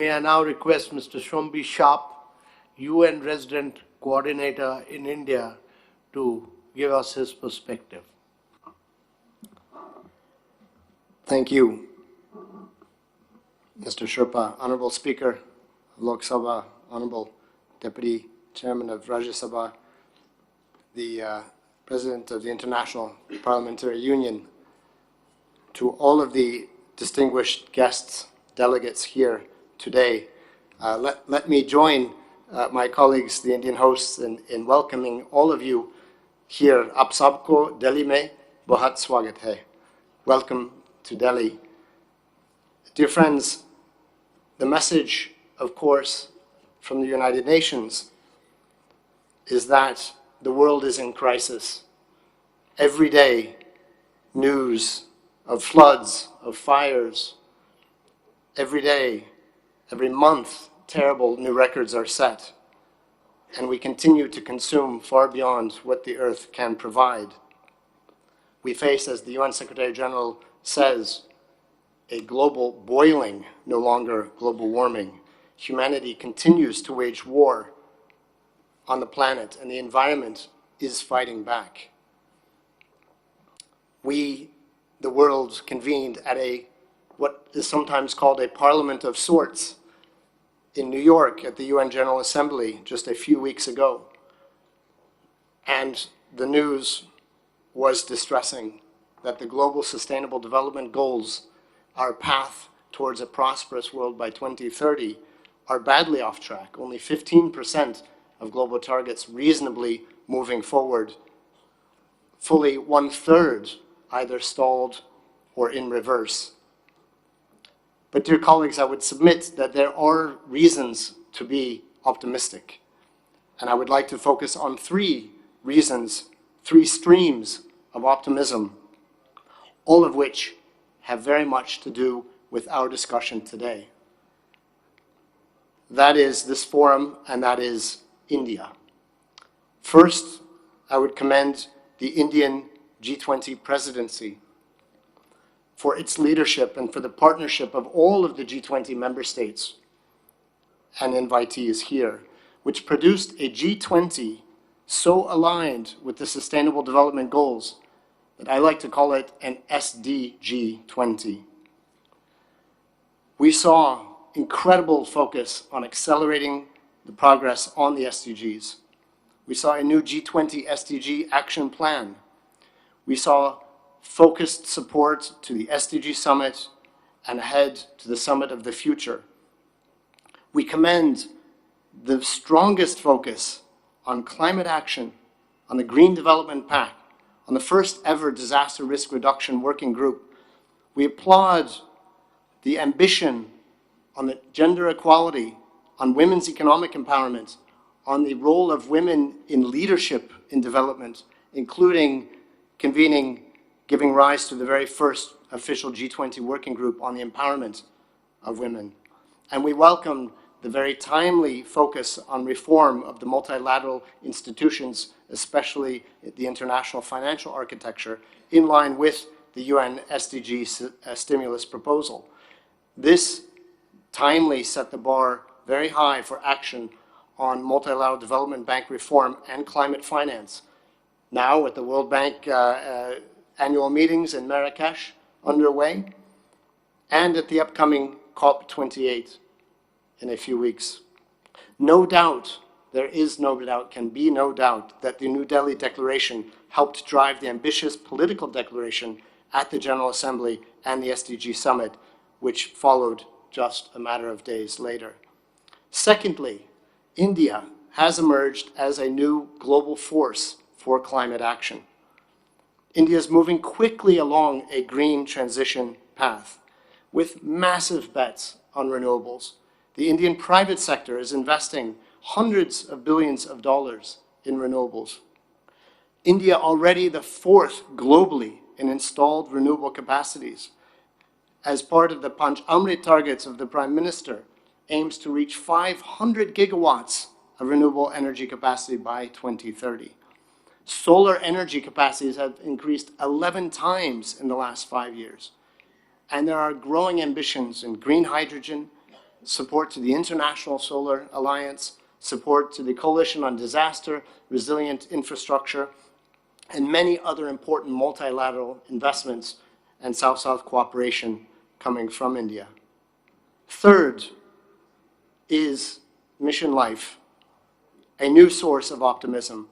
May I now request Mr. Shombi Sharp, UN Resident Coordinator in India, to give us his perspective. Thank you, Mr. Sherpa, Honorable Speaker of Lok Sabha, Honorable Deputy Chairman of Rajya Sabha, the President of the International Parliamentary Union, to all of the distinguished guests, delegates here today. Let me join my colleagues, the Indian hosts, in welcoming all of you here. Aap sabko Delhi mein bahut swagat hai. Welcome to Delhi. Dear friends, the message, of course, from the United Nations is that the world is in crisis. Every day, news of floods, of fires. Every day, every month, terrible new records are set. And we continue to consume far beyond what the earth can provide. We face, as the UN Secretary General says, a global boiling, no longer global warming. Humanity continues to wage war on the planet, and the environment is fighting back. We, the world, convened at what is sometimes called a parliament of sorts in New York at the UN General Assembly just a few weeks ago. And the news was distressing that the Global Sustainable Development Goals, our path towards a prosperous world by 2030, are badly off track. Only 15% of global targets reasonably moving forward. Fully 1/3 either stalled or in reverse. But dear colleagues, I would submit that there are reasons to be optimistic. And I would like to focus on three reasons, three streams of optimism, all of which have very much to do with our discussion today. That is this forum, and that is India. First, I would commend the Indian G20 presidency for its leadership and for the partnership of all of the G20 member states and invitees here, which produced a G20 so aligned with the Sustainable Development Goals that I like to call it an SDG 20. We saw incredible focus on accelerating the progress on the SDGs. We saw a new G20 SDG action plan. We saw focused support to the SDG summit and ahead to the summit of the future. We commend the strongest focus on climate action, on the Green Development Pact, on the first ever disaster risk reduction working group. We applaud the ambition on the gender equality, on women's economic empowerment, on the role of women in leadership in development, including giving rise to the very first official G20 working group on the empowerment of women. And we welcome the very timely focus on reform of the multilateral institutions, especially the international financial architecture, in line with the UN SDG stimulus proposal. This timely set the bar very high for action on multilateral development bank reform and climate finance. Now, with the World Bank annual meetings in Marrakesh underway, and at the upcoming COP28 in a few weeks. No doubt, can be no doubt, that the New Delhi Declaration helped drive the ambitious political declaration at the General Assembly and the SDG Summit, which followed just a matter of days later. Secondly, India has emerged as a new global force for climate action. India is moving quickly along a green transition path with massive bets on renewables. The Indian private sector is investing hundreds of billions of dollars in renewables. India, already the fourth globally in installed renewable capacities, as part of the Panch Amrit targets of the Prime Minister, aims to reach 500 gigawatts of renewable energy capacity by 2030. Solar energy capacities have increased 11 times in the last 5 years. And there are growing ambitions in green hydrogen, support to the International Solar Alliance, support to the Coalition on Disaster Resilient Infrastructure, and many other important multilateral investments and South-South cooperation coming from India. Third is Mission Life, a new source of optimism,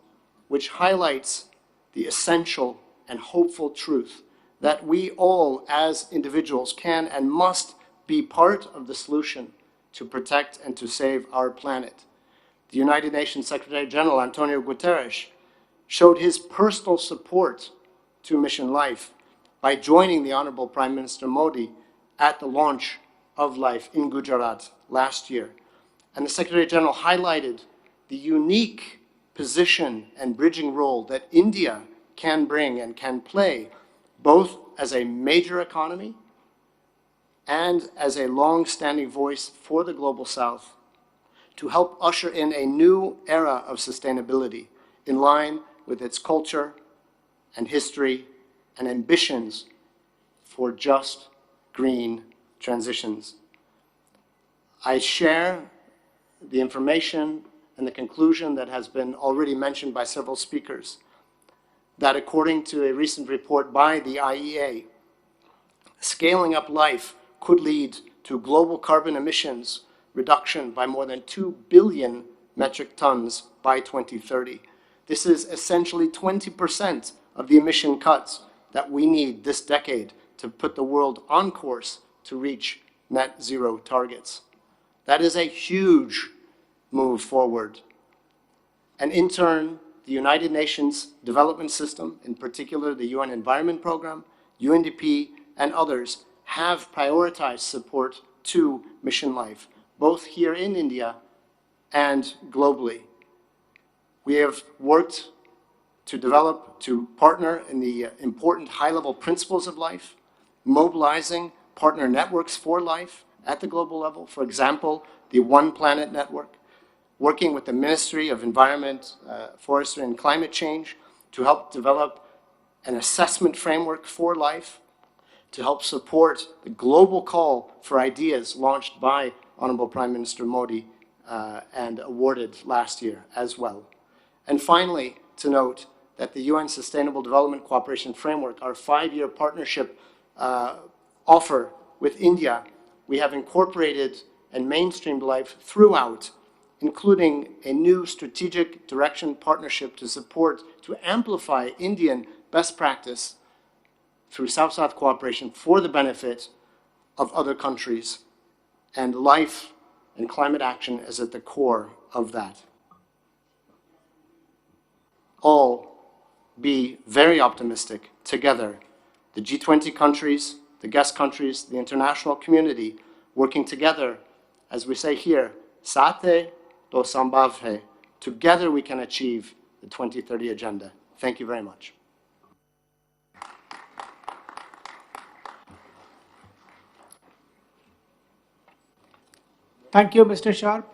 which highlights the essential and hopeful truth that we all as individuals can and must be part of the solution to protect and to save our planet. The United Nations Secretary General Antonio Guterres showed his personal support to Mission Life by joining the Honorable Prime Minister Modi at the launch of Life in Gujarat last year. And the Secretary General highlighted the unique position and bridging role that India can bring and can play, both as a major economy and as a long-standing voice for the Global South, to help usher in a new era of sustainability in line with its culture and history and ambitions for just green transitions. I share the information and the conclusion that has been already mentioned by several speakers, that according to a recent report by the IEA, scaling up life could lead to global carbon emissions reduction by more than 2 billion metric tons by 2030. This is essentially 20% of the emission cuts that we need this decade to put the world on course to reach net zero targets. That is a huge move forward. And in turn, the United Nations Development System, in particular the UN Environment Programme, UNDP, and others, have prioritized support to Mission Life, both here in India and globally. We have worked to partner in the important high-level principles of life, mobilizing partner networks for life at the global level. For example, the One Planet Network, working with the Ministry of Environment, Forestry, and Climate Change to help develop an assessment framework for life, to help support the global call for ideas launched by Honorable Prime Minister Modi and awarded last year as well. And finally, to note that the UN Sustainable Development Cooperation Framework, our 5-year partnership offer with India, we have incorporated and mainstreamed life throughout, including a new strategic direction partnership to support, to amplify Indian best practice through South-South cooperation for the benefit of other countries. And life and climate action is at the core of that. All be very optimistic together. The G20 countries, the guest countries, the international community, working together, as we say here, Sate to Sambhav hai. Together we can achieve the 2030 agenda. Thank you very much. Thank you, Mr. Sharp.